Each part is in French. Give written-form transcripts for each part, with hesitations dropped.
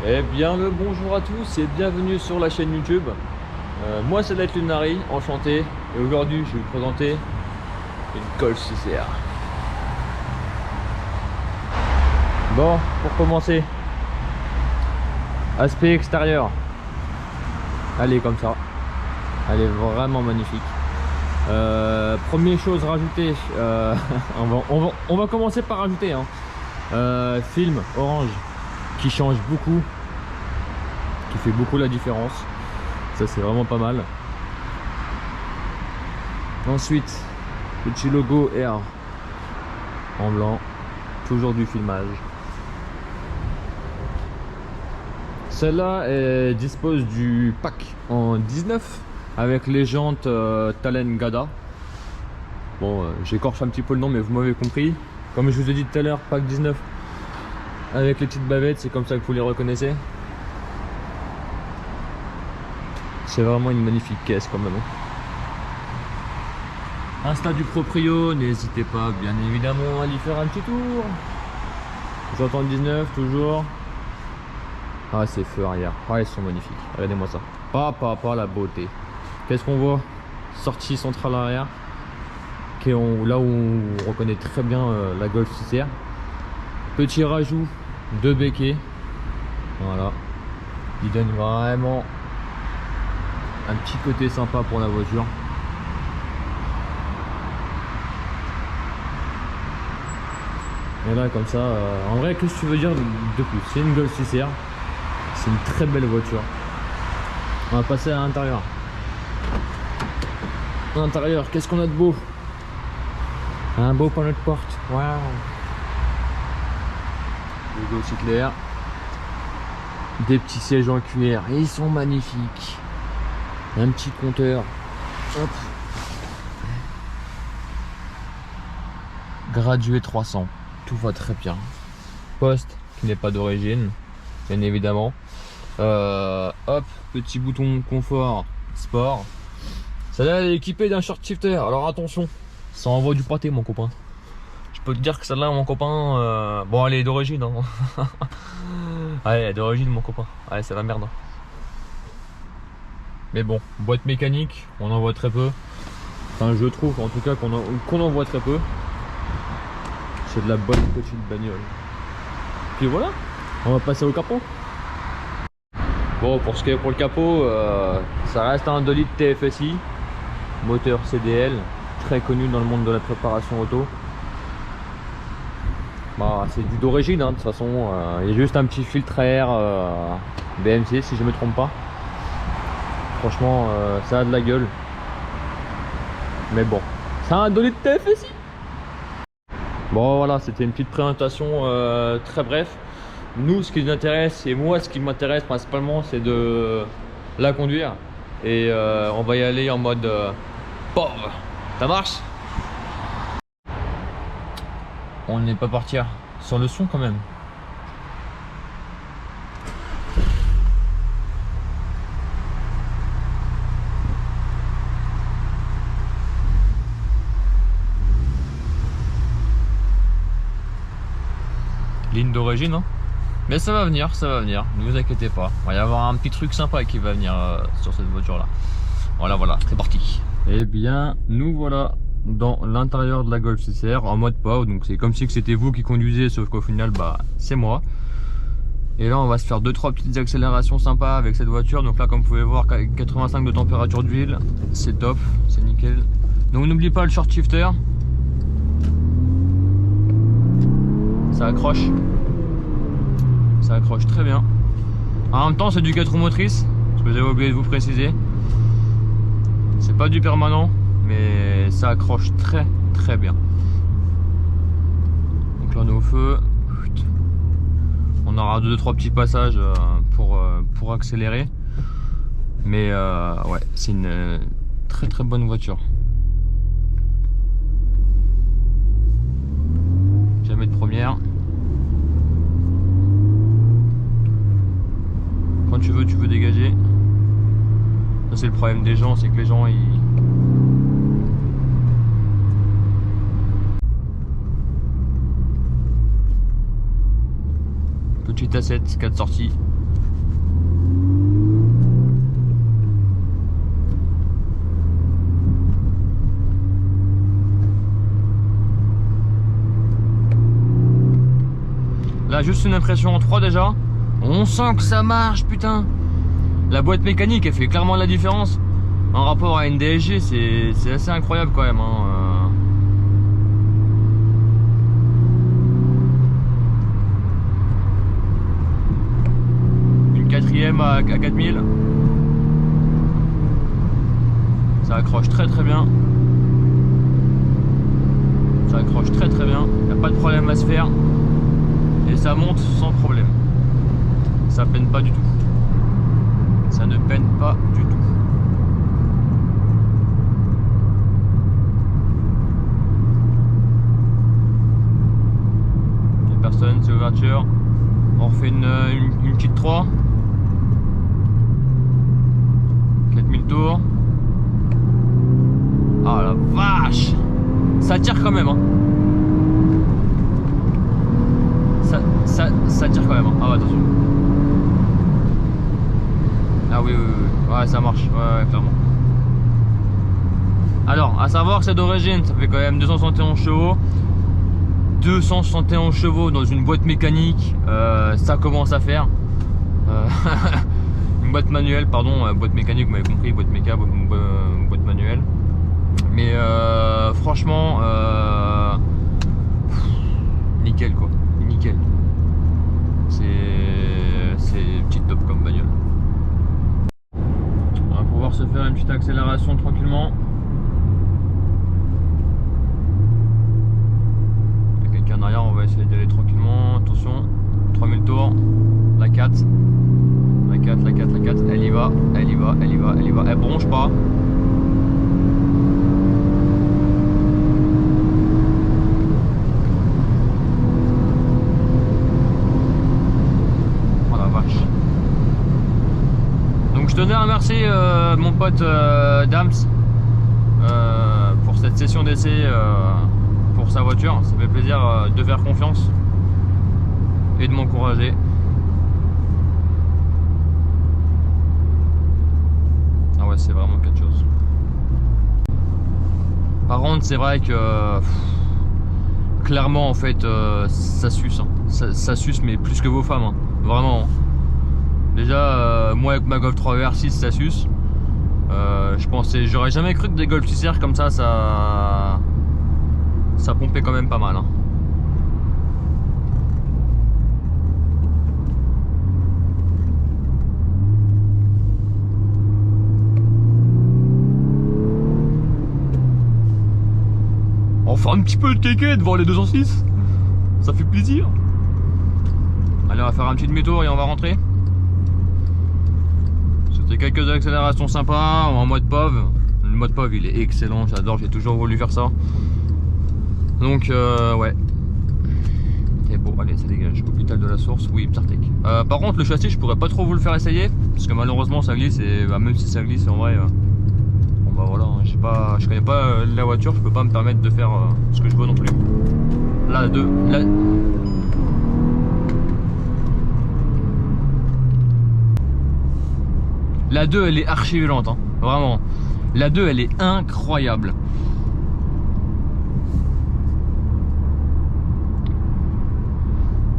Eh bien le bonjour à tous et bienvenue sur la chaîne YouTube. Moi c'est Light Lunari, enchanté. Et aujourd'hui je vais vous présenter une Golf CCR. Bon, pour commencer, aspect extérieur. Elle est comme ça. Elle est vraiment magnifique. Première chose rajoutée, on va commencer par rajouter film orange qui change beaucoup, qui fait beaucoup la différence. Ça c'est vraiment pas mal. Ensuite, petit logo Air en blanc, toujours du filmage. Celle-là dispose du pack en 19 avec les jantes Talen Gada. Bon, j'écorche un petit peu le nom, mais vous m'avez compris. Comme je vous ai dit tout à l'heure, pack 19 avec les petites bavettes, c'est comme ça que vous les reconnaissez. C'est vraiment une magnifique caisse quand même. Insta du proprio, n'hésitez pas bien évidemment à y faire un petit tour. J'entends 19 toujours. Ah, ces feux arrière, ah, ils sont magnifiques. Regardez-moi ça. Pas la beauté. Qu'est-ce qu'on voit? Sortie centrale arrière. Là où on reconnaît très bien la Golf CCR. Petit rajout de béquet. Voilà. Il donne vraiment un petit côté sympa pour la voiture. Et là comme ça, en vrai, qu'est-ce que tu veux dire de plus? C'est une Golf CCR. C'est une très belle voiture. On va passer à l'intérieur. À l'intérieur, qu'est-ce qu'on a de beau? Un beau panneau de porte. Waouh. Logo Cycler. Des petits sièges en cuir. Et ils sont magnifiques. Un petit compteur. Hop. Gradué 300. Tout va très bien. Poste qui n'est pas d'origine, bien évidemment. Hop, petit bouton confort sport. Celle-là elle est équipée d'un short shifter. Alors attention, ça envoie du pâté mon copain. Je peux te dire que celle-là mon copain, bon elle est d'origine hein. Ouais, elle est d'origine mon copain. Ouais, c'est la merde. Mais bon, boîte mécanique, on en voit très peu. Enfin je trouve en tout cas qu'on en voit très peu. C'est de la bonne petite bagnole. Puis voilà, on va passer au capot. Bon, pour ce qui est pour le capot, ça reste un 2 litres TFSI, moteur CDL, très connu dans le monde de la préparation auto. Bah, c'est du d'origine, hein, de toute façon. Il y a juste un petit filtre à air BMC, si je me trompe pas. Franchement, ça a de la gueule. Mais bon, c'est un 2 litres TFSI. Bon, voilà, c'était une petite présentation très bref. Nous, ce qui nous intéresse, et moi, ce qui m'intéresse principalement, c'est de la conduire. Et on va y aller en mode pauvre. Ça marche? On n'est pas parti sur le son quand même. Ligne d'origine, hein. Mais ça va venir, ne vous inquiétez pas. Il va y avoir un petit truc sympa qui va venir sur cette voiture là. Voilà, c'est parti. Eh bien, nous voilà dans l'intérieur de la Golf CCR en mode POW. Donc c'est comme si c'était vous qui conduisez, sauf qu'au final, bah c'est moi. Et là, on va se faire 2-3 petites accélérations sympas avec cette voiture. Donc là, comme vous pouvez voir, 85 de température d'huile, c'est top, c'est nickel. Donc n'oubliez pas le short shifter. Ça accroche. Ça accroche très bien. En même temps, c'est du 4 roues motrices, ce que j'avais oublié de vous préciser. C'est pas du permanent, mais ça accroche très bien. Donc là, on est au feu. On aura 2-3 petits passages pour accélérer. Mais ouais, c'est une très bonne voiture. Jamais de première. Quand tu veux dégager. Ça c'est le problème des gens, c'est que les gens ils... Petite A7, 4 sorties. Là, juste une impression en 3 déjà. On sent que ça marche, putain. La boîte mécanique, elle fait clairement la différence. En rapport à une DSG, c'est assez incroyable quand même. Hein. Une 4ème à 4000. Ça accroche très bien. Ça accroche très bien. Il n'y a pas de problème à se faire. Et ça monte sans problème. Ça peine pas du tout. Ça ne peine pas du tout. Il n'y a personne, c'est ouverture. On refait une petite 3. 4000 tours. Ah la vache! Ça tire quand même, hein. Ça tire quand même, hein. Ah ouais, attention. Ah oui, ouais, ça marche, ouais, clairement. Alors, à savoir que c'est d'origine, ça fait quand même 271 chevaux. 271 chevaux dans une boîte mécanique, ça commence à faire. Une boîte manuelle, pardon, boîte mécanique, vous m'avez compris, boîte méca, boîte manuelle. Mais franchement, nickel quoi, nickel. C'est petit top comme bagnole. On va pouvoir se faire une petite accélération tranquillement. Il y a quelqu'un derrière, on va essayer d'aller tranquillement. Attention, 3000 tours, la 4. La 4, elle y va, elle bronche pas. Je tenais à remercier mon pote Dams pour cette session d'essai pour sa voiture. Ça fait plaisir de faire confiance et de m'encourager. Ah ouais, c'est vraiment quelque chose. Par contre, c'est vrai que clairement en fait ça suce, hein. Ça suce, mais plus que vos femmes, hein. Vraiment. Déjà, moi avec ma Golf 3 VR6, ça suce. Je pensais, j'aurais jamais cru que des Golf 6R comme ça pompait quand même pas mal. Hein. Enfin un petit peu de kéké devant les 206. Ça fait plaisir. Allez, on va faire un petit demi-tour et on va rentrer. C'était quelques accélérations sympas en mode POV. Le mode POV il est excellent, j'adore, j'ai toujours voulu faire ça. Donc ouais. Et bon, allez, ça dégage. Hôpital de la Source, oui, Ptartec. Par contre, le châssis, je pourrais pas trop vous le faire essayer. Parce que malheureusement, ça glisse. Et bah, même si ça glisse, en vrai, bon bah voilà, hein, je connais pas la voiture, je peux pas me permettre de faire ce que je veux non plus. Là, La 2 elle est archi violente, hein. Vraiment. La 2 elle est incroyable.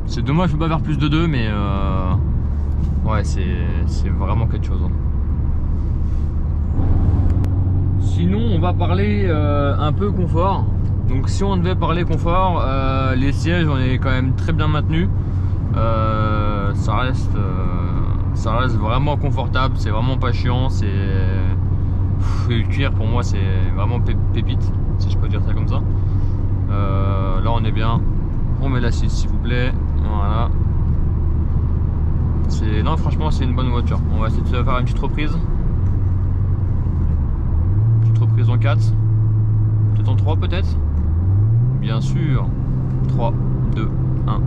C'est dommage, je peux pas faire plus de 2, mais ouais, c'est vraiment quelque chose. Hein. Sinon, on va parler un peu confort. Donc, si on devait parler confort, les sièges, on est quand même très bien maintenus. Ça reste vraiment confortable, c'est vraiment pas chiant. Le cuir pour moi, c'est vraiment pépite, si je peux dire ça comme ça. Là, on est bien. On met l'assise, s'il vous plaît. Voilà. Non, franchement, c'est une bonne voiture. On va essayer de faire une petite reprise. Petite reprise en 4. Peut-être en 3, peut-être. Bien sûr. 3, 2, 1.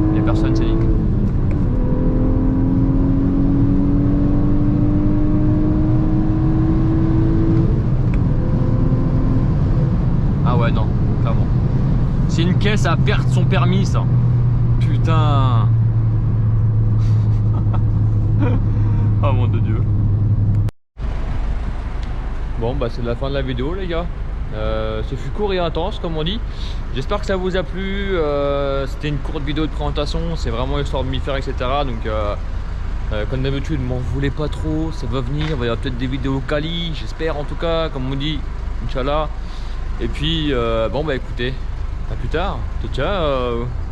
Il n'y a personne, c'est nickel. Ah ouais, non, clairement. C'est une caisse à perdre son permis, ça. Putain. Oh mon Dieu. Bon, bah c'est la fin de la vidéo, les gars. Ce fut court et intense comme on dit. J'espère que ça vous a plu. C'était une courte vidéo de présentation, c'est vraiment histoire de m'y faire, etc. Donc comme d'habitude, m'en voulez pas trop, ça va venir, il va y avoir peut-être des vidéos quali, j'espère en tout cas, comme on dit, Inch'Allah. Et puis bon bah écoutez, à plus tard, ciao ciao.